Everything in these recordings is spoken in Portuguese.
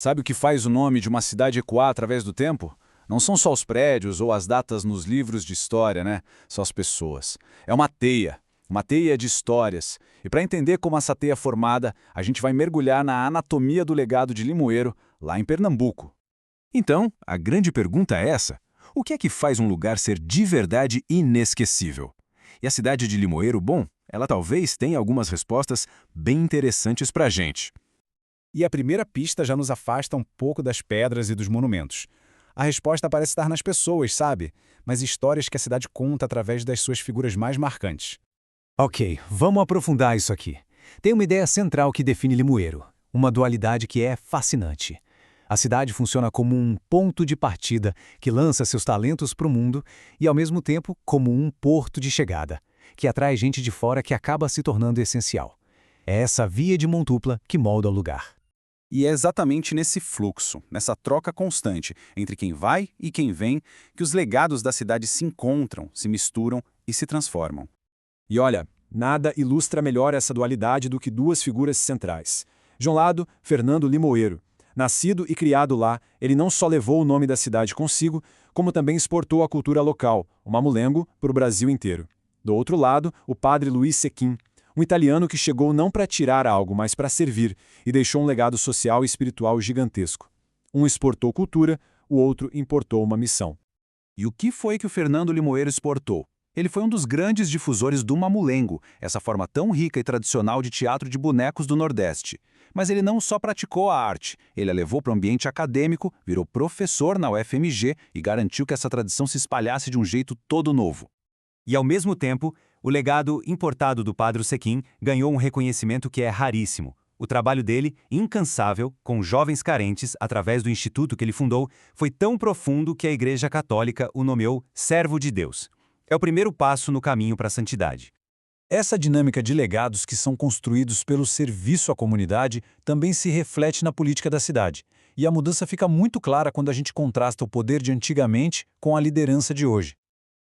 Sabe o que faz o nome de uma cidade ecoar através do tempo? Não são só os prédios ou as datas nos livros de história, né? São as pessoas. É uma teia de histórias. E para entender como essa teia é formada, a gente vai mergulhar na anatomia do legado de Limoeiro, lá em Pernambuco. Então, a grande pergunta é essa: o que é que faz um lugar ser de verdade inesquecível? E a cidade de Limoeiro, bom, ela talvez tenha algumas respostas bem interessantes para a gente. E a primeira pista já nos afasta um pouco das pedras e dos monumentos. A resposta parece estar nas pessoas, sabe? Mas histórias que a cidade conta através das suas figuras mais marcantes. Ok, vamos aprofundar isso aqui. Tem uma ideia central que define Limoeiro, uma dualidade que é fascinante. A cidade funciona como um ponto de partida que lança seus talentos para o mundo e, ao mesmo tempo, como um porto de chegada, que atrai gente de fora que acaba se tornando essencial. É essa via de mão dupla que molda o lugar. E é exatamente nesse fluxo, nessa troca constante entre quem vai e quem vem, que os legados da cidade se encontram, se misturam e se transformam. E olha, nada ilustra melhor essa dualidade do que duas figuras centrais. De um lado, Fernando Limoeiro. Nascido e criado lá, ele não só levou o nome da cidade consigo, como também exportou a cultura local, o mamulengo, para o Brasil inteiro. Do outro lado, o padre Luiz Sequin, um italiano que chegou não para tirar algo, mas para servir, e deixou um legado social e espiritual gigantesco. Um exportou cultura, o outro importou uma missão. E o que foi que o Fernando Limoeiro exportou? Ele foi um dos grandes difusores do mamulengo, essa forma tão rica e tradicional de teatro de bonecos do Nordeste. Mas ele não só praticou a arte, ele a levou para o ambiente acadêmico, virou professor na UFMG e garantiu que essa tradição se espalhasse de um jeito todo novo. E, ao mesmo tempo, o legado importado do Padre Sequin ganhou um reconhecimento que é raríssimo. O trabalho dele, incansável, com jovens carentes, através do instituto que ele fundou, foi tão profundo que a Igreja Católica o nomeou Servo de Deus. É o primeiro passo no caminho para a santidade. Essa dinâmica de legados que são construídos pelo serviço à comunidade também se reflete na política da cidade. E a mudança fica muito clara quando a gente contrasta o poder de antigamente com a liderança de hoje.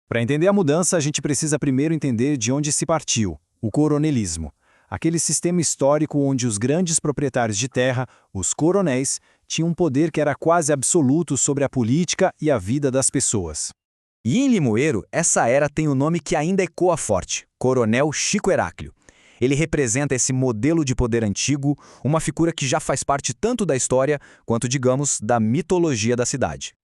Para entender a mudança, a gente precisa primeiro entender de onde se partiu, o coronelismo. Aquele sistema histórico onde os grandes proprietários de terra, os coronéis, tinham um poder que era quase absoluto sobre a política e a vida das pessoas. E em Limoeiro, essa era tem um nome que ainda ecoa forte, Coronel Chico Heráclio. Ele representa esse modelo de poder antigo, uma figura que já faz parte tanto da história quanto, digamos, da mitologia da cidade.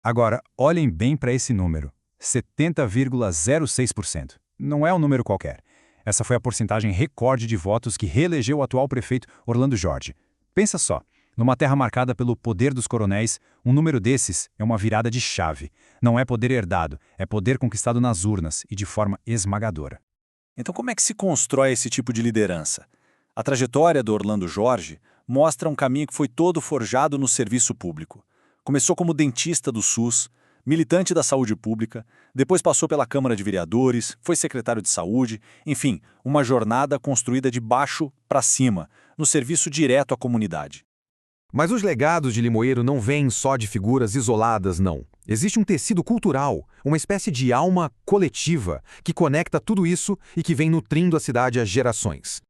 Agora, olhem bem para esse número. 70,06%. Não é um número qualquer. Essa foi a porcentagem recorde de votos que reelegeu o atual prefeito Orlando Jorge. Pensa só, numa terra marcada pelo poder dos coronéis, um número desses é uma virada de chave. Não é poder herdado, é poder conquistado nas urnas e de forma esmagadora. Então como é que se constrói esse tipo de liderança? A trajetória do Orlando Jorge mostra um caminho que foi todo forjado no serviço público. Começou como dentista do SUS, militante da saúde pública, depois passou pela Câmara de Vereadores, foi secretário de saúde, enfim, uma jornada construída de baixo para cima, no serviço direto à comunidade. Mas os legados de Limoeiro não vêm só de figuras isoladas, não. Existe um tecido cultural, uma espécie de alma coletiva, que conecta tudo isso e que vem nutrindo a cidade há gerações.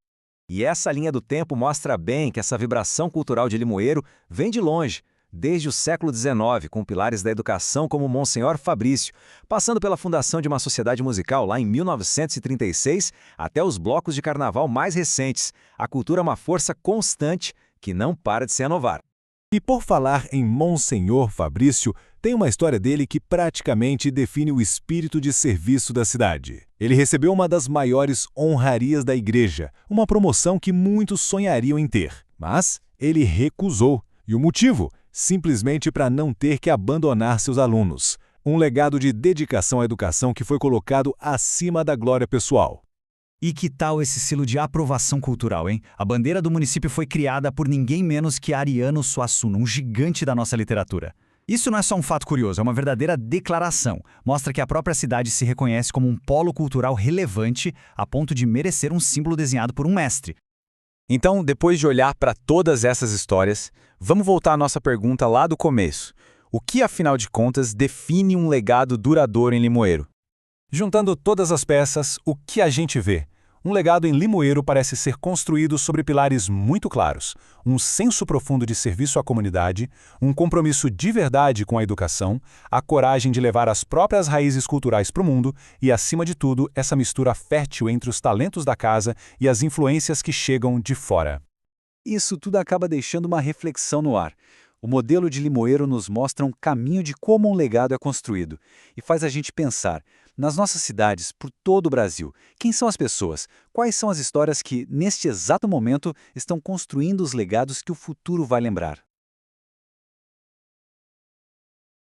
E essa linha do tempo mostra bem que essa vibração cultural de Limoeiro vem de longe, desde o século XIX, com pilares da educação como Monsenhor Fabrício, passando pela fundação de uma sociedade musical lá em 1936, até os blocos de carnaval mais recentes. A cultura é uma força constante que não para de se renovar. E por falar em Monsenhor Fabrício, tem uma história dele que praticamente define o espírito de serviço da cidade. Ele recebeu uma das maiores honrarias da igreja, uma promoção que muitos sonhariam em ter. Mas ele recusou. E o motivo? Simplesmente para não ter que abandonar seus alunos. Um legado de dedicação à educação que foi colocado acima da glória pessoal. E que tal esse selo de aprovação cultural, hein? A bandeira do município foi criada por ninguém menos que Ariano Suassuna, um gigante da nossa literatura. Isso não é só um fato curioso, é uma verdadeira declaração. Mostra que a própria cidade se reconhece como um polo cultural relevante a ponto de merecer um símbolo desenhado por um mestre. Então, depois de olhar para todas essas histórias, vamos voltar à nossa pergunta lá do começo. O que, afinal de contas, define um legado duradouro em Limoeiro? Juntando todas as peças, o que a gente vê? Um legado em Limoeiro parece ser construído sobre pilares muito claros: um senso profundo de serviço à comunidade, um compromisso de verdade com a educação, a coragem de levar as próprias raízes culturais para o mundo e, acima de tudo, essa mistura fértil entre os talentos da casa e as influências que chegam de fora. Isso tudo acaba deixando uma reflexão no ar. O modelo de Limoeiro nos mostra um caminho de como um legado é construído e faz a gente pensar, nas nossas cidades, por todo o Brasil, quem são as pessoas? Quais são as histórias que, neste exato momento, estão construindo os legados que o futuro vai lembrar?